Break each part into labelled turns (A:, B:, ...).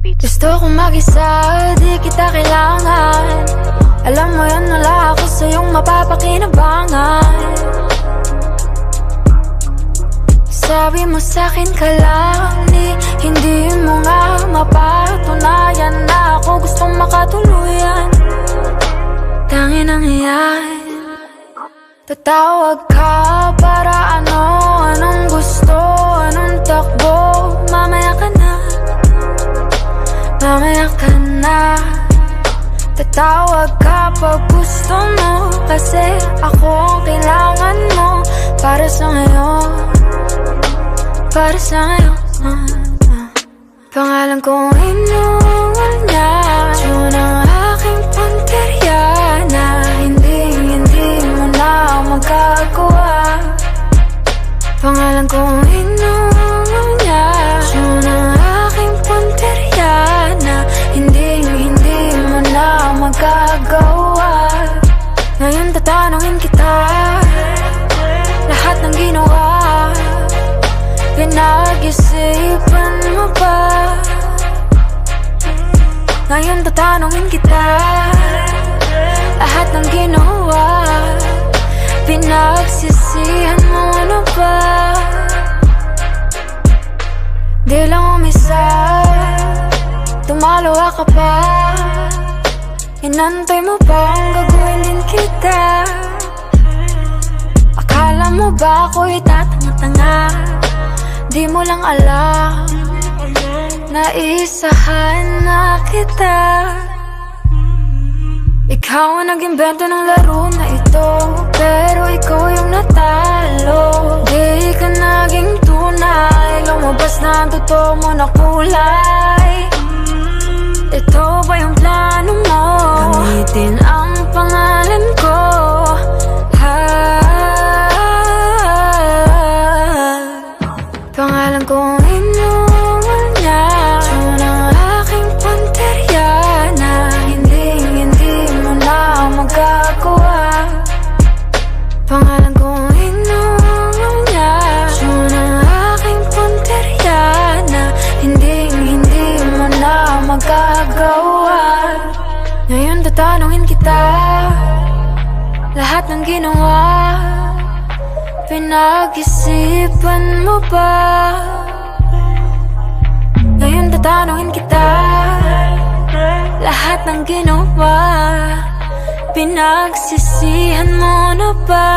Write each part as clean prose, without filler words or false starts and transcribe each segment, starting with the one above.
A: Beats.
B: Gusto kong mag-isa, di kita kailangan. Alam mo yan, wala ako sa iyong mapapakinabangan. Sabi mo sa'kin ka lang, hindi mo nga mapatunayan na ako gustong makatuluyan. Tangin ang iyan, tatawag ka para ano? Anong gusto? Anong takbo? Mamaya ka na, mamaya ka na. Tatawag ka pag gusto mo, kasi ako ang kailangan mo. Para sa ngayon, para sa ngayon. Pangalan kong inuwal niya, yun ang aking punteriya, na hindi mo na magagawa. Pangalan kong inuwal niya, yun ang aking punteriya, na hindi mo na magagawa. Ngayon tatanungin kita, lahat ng ginawa, pinag-isipan mo ba? Ngayon tatanungin kita, lahat ng ginawa, pinagsisihan mo na ba? Di lang umisa, tumalawa ka pa. Inantay mo ba ang gagawin din kita? Akala mo ba ako'y tatanga-tanga? Di mo lang alam, naisahan na kita. Ikaw ang nag-imbento ng laro na ito, pero ikaw yung natalo. Di ka naging tunay, lumabas na ang totoo mo na kulay. Ito ba yung plano mo? Gamitin ang pangalan ko, pangalan kong inuwal niya, yun ang aking punteriya, na hindi mo na magagawa. Pangalan kong inuwal niya, yun ang aking punteriya, na hindi mo na magagawa. Ngayon tatanungin kita, lahat ng ginawa, pinag-isipan mo ba? Ngayon tatanungin kita, lahat ng ginawa, pinagsisihan mo na ba?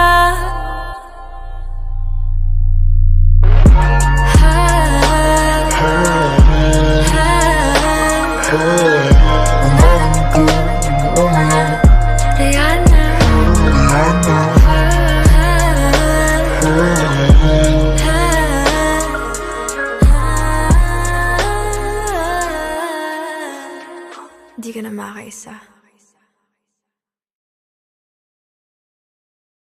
B: Di ka na makaisa.